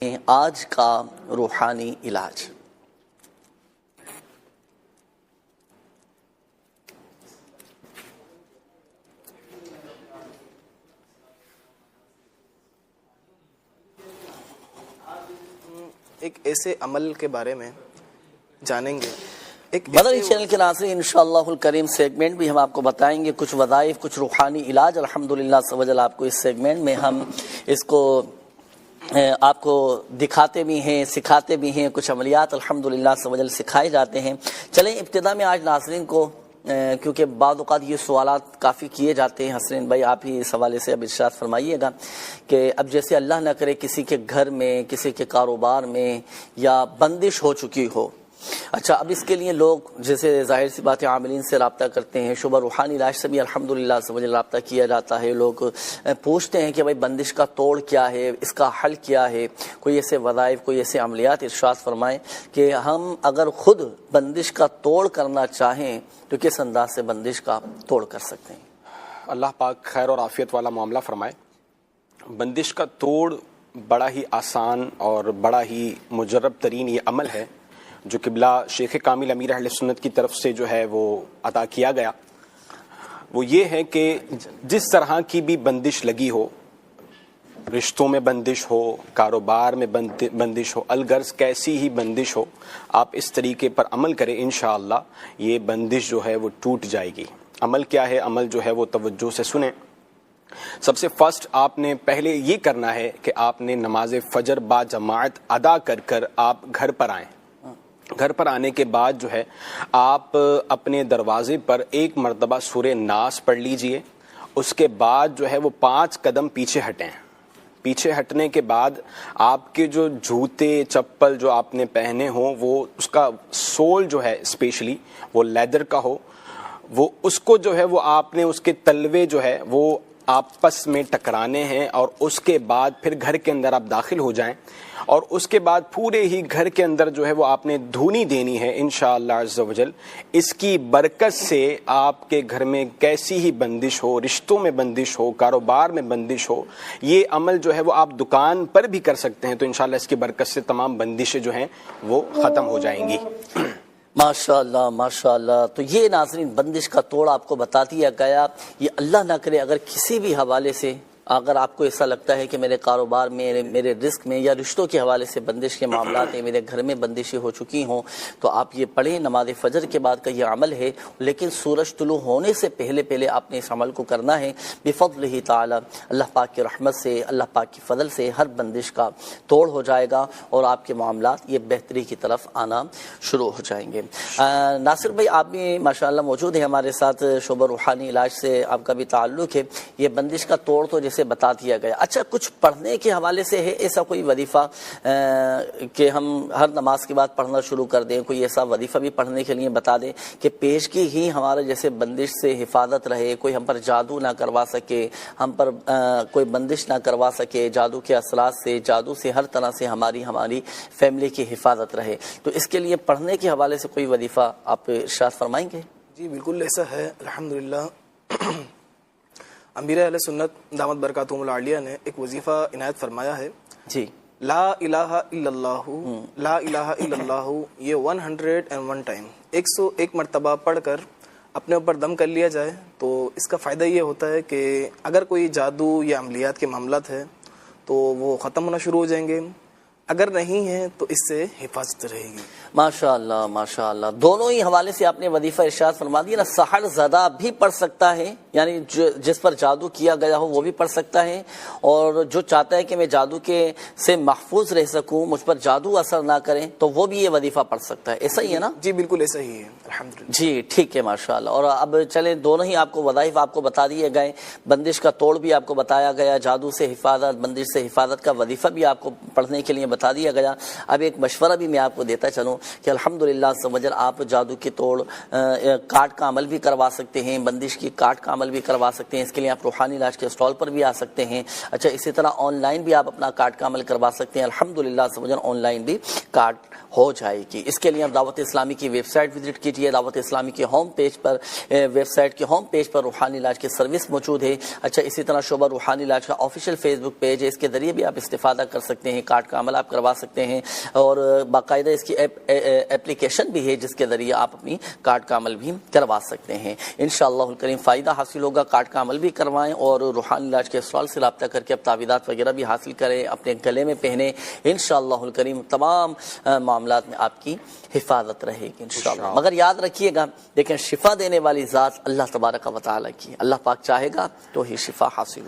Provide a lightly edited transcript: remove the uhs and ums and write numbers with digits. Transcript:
آج کا روحانی علاج۔ ایک ایسے عمل کے بارے میں جانیں گے، مدنی چینل کے ناظرین انشاءاللہ الکریم سیگمنٹ بھی ہم آپ کو بتائیں گے، کچھ وظائف، کچھ روحانی علاج الحمدللہ سوجل آپ کو اس سیگمنٹ میں ہم اس کو آپ کو دکھاتے بھی ہیں، سکھاتے بھی ہیں، کچھ عملیات الحمدللہ سوجل سکھائے جاتے ہیں۔ چلیں ابتدا میں آج ناظرین کو کیونکہ بعض اوقات یہ سوالات کافی کیے جاتے ہیں، حسین بھائی آپ ہی اس حوالے سے اب ارشاد فرمائیے گا کہ اب جیسے اللہ نہ کرے کسی کے گھر میں، کسی کے کاروبار میں یا بندش ہو چکی ہو، اچھا اب اس کے لیے لوگ جیسے ظاہر سی بات ہے عاملین سے رابطہ کرتے ہیں، شعبہ روحانی علاج سے بھی الحمدللہ سمجھ رابطہ کیا جاتا ہے، لوگ پوچھتے ہیں کہ بھائی بندش کا توڑ کیا ہے، اس کا حل کیا ہے، کوئی ایسے وظائف، کوئی ایسے عملیات ارشاد فرمائیں کہ ہم اگر خود بندش کا توڑ کرنا چاہیں تو کس انداز سے بندش کا توڑ کر سکتے ہیں۔ اللہ پاک خیر اور عافیت والا معاملہ فرمائے۔ بندش کا توڑ بڑا ہی آسان اور بڑا ہی مجرب ترین یہ عمل ہے جو قبلہ شیخ کامل امیر اہل سنت کی طرف سے جو ہے وہ عطا کیا گیا۔ وہ یہ ہے کہ جس طرح کی بھی بندش لگی ہو، رشتوں میں بندش ہو، کاروبار میں بندش ہو، الغرض کیسی ہی بندش ہو، آپ اس طریقے پر عمل کریں، انشاءاللہ یہ بندش جو ہے وہ ٹوٹ جائے گی۔ عمل کیا ہے؟ عمل جو ہے وہ توجہ سے سنیں۔ سب سے فرسٹ آپ نے پہلے یہ کرنا ہے کہ آپ نے نماز فجر با جماعت ادا کر آپ گھر پر آئیں۔ گھر پر آنے کے بعد جو ہے آپ اپنے دروازے پر ایک مرتبہ سورہ ناس پڑھ لیجئے، اس کے بعد جو ہے وہ 5 قدم پیچھے ہٹیں۔ پیچھے ہٹنے کے بعد آپ کے جو جوتے چپل جو آپ نے پہنے ہوں وہ اس کا سول جو ہے اسپیشلی وہ لیدر کا ہو، وہ اس کو جو ہے وہ آپ نے اس کے تلوے جو ہے وہ آپس میں ٹکرانے ہیں، اور اس کے بعد پھر گھر کے اندر آپ داخل ہو جائیں، اور اس کے بعد پورے ہی گھر کے اندر جو ہے وہ آپ نے دھونی دینی ہے انشاءاللہ عز و جل۔ اس کی برکت سے آپ کے گھر میں کیسی ہی بندش ہو، رشتوں میں بندش ہو، کاروبار میں بندش ہو، یہ عمل جو ہے وہ آپ دکان پر بھی کر سکتے ہیں، تو انشاءاللہ اس کی برکت سے تمام بندشیں جو ہیں وہ ختم ہو جائیں گی۔ ماشاءاللہ ماشاءاللہ۔ تو یہ ناظرین بندش کا توڑ آپ کو بتا دیا گیا۔ یہ اللہ نہ کرے اگر کسی بھی حوالے سے اگر آپ کو ایسا لگتا ہے کہ میرے کاروبار میں، میرے رزق میں یا رشتوں کے حوالے سے بندش کے معاملات ہیں، میرے گھر میں بندشیں ہو چکی ہوں، تو آپ یہ پڑھیں۔ نماز فجر کے بعد کا یہ عمل ہے، لیکن سورج طلوع ہونے سے پہلے آپ نے اس عمل کو کرنا ہے بفضلہ تعالی۔ اللہ پاک کی رحمت سے، اللہ پاک کی فضل سے ہر بندش کا توڑ ہو جائے گا اور آپ کے معاملات یہ بہتری کی طرف آنا شروع ہو جائیں گے۔ ناصر بھائی آپ بھی ماشاءاللہ موجود ہیں ہمارے ساتھ، شعبہ روحانی علاج سے آپ کا بھی تعلق ہے۔ یہ بندش کا توڑ تو سے بتا دیا گیا، اچھا کچھ پڑھنے کے حوالے سے ہے ایسا کوئی وظیفہ کہ ہم ہر نماز کے بعد پڑھنا شروع کر دیں؟ کوئی ایسا وظیفہ بھی پڑھنے کے لیے بتا دیں کہ پیشگی ہی ہمارے جیسے بندش سے حفاظت رہے، کوئی ہم پر جادو نہ کروا سکے، ہم پر کوئی بندش نہ کروا سکے، جادو کے اثرات سے، جادو سے ہر طرح سے ہماری فیملی کی حفاظت رہے، تو اس کے لیے پڑھنے کے حوالے سے کوئی وظیفہ آپ ارشاد فرمائیں گے؟ جی بالکل ایسا ہے الحمدللہ۔ امیر اہل سنت دامت برکاتہم العالیہ نے ایک وظیفہ عنایت فرمایا ہے، جی لا الہ الا اللہ، لا الہ الا اللہ، یہ 101 ٹائم 101 مرتبہ پڑھ کر اپنے اوپر دم کر لیا جائے تو اس کا فائدہ یہ ہوتا ہے کہ اگر کوئی جادو یا عملیات کے معاملات ہے تو وہ ختم ہونا شروع ہو جائیں گے، اگر نہیں ہے تو اس سے حفاظت رہے گی۔ ماشاءاللہ ماشاءاللہ، دونوں ہی حوالے سے آپ نے وظیفہ ارشاد فرما دیا نا۔ سحر زدہ بھی پڑھ سکتا ہے، یعنی جس پر جادو کیا گیا ہو وہ بھی پڑھ سکتا ہے، اور جو چاہتا ہے کہ میں جادو کے سے محفوظ رہ سکوں، مجھ پر جادو اثر نہ کریں، تو وہ بھی یہ وظیفہ پڑھ سکتا ہے، ایسا ہی ہے نا؟ جی بالکل ایسا ہی ہے الحمدللہ۔ جی ٹھیک ہے ماشاءاللہ۔ اور اب چلیں دونوں ہی آپ کو وظائف آپ کو بتا دیے گئے، بندش کا توڑ بھی آپ کو بتایا گیا، جادو سے حفاظت، بندش سے حفاظت کا وظیفہ بھی آپ کو پڑھنے کے لیے بتا دیا گیا۔ اب ایک مشورہ بھی میں آپ کو دیتا چلوں کہ الحمدللہ سمجھر آپ جادو کی توڑ کاٹ کا عمل بھی کروا سکتے ہیں، بندش کی کاٹ کا عمل بھی کروا سکتے ہیں، اس کے لیے آپ روحانی علاج کے اسٹال پر بھی آ سکتے ہیں۔ اچھا اسی طرح آن لائن بھی آپ اپنا کاٹ کا عمل کروا سکتے ہیں، الحمدللہ سمجھر آن لائن بھی کاٹ ہو جائے گی۔ اس کے لیے آپ دعوت اسلامی کی ویب سائٹ وزٹ کیجیے، دعوت اسلامی کے ہوم پیج پر، ویب سائٹ کے ہوم پیج پر روحانی علاج کی سروس موجود ہے۔ اچھا اسی طرح شعبہ روحانی علاج کا آفیشیل فیس بک پیج ہے، اس کے ذریعے بھی آپ استفادہ کر سکتے ہیں، کارڈ کا عمل آپ آپ کروا سکتے ہیں، اور باقاعدہ اس کی اپلیکیشن بھی ہے جس کے ذریعے آپ اپنی کارڈ کا عمل بھی کروا سکتے ہیں۔ انشاءاللہ الکریم فائدہ حاصل ہوگا، کارڈ کا عمل بھی کروائیں اور روحانی علاج کے اسرار سے رابطہ کر کے اب تعویذات وغیرہ بھی حاصل کریں، اپنے گلے میں پہنیں، انشاءاللہ الکریم تمام معاملات میں آپ کی حفاظت رہے گی انشاءاللہ۔ مگر یاد رکھیے گا، دیکھیں شفا دینے والی ذات اللہ تبارک و تعالیٰ کی، اللہ پاک چاہے گا تو ہی شفا حاصل ہو۔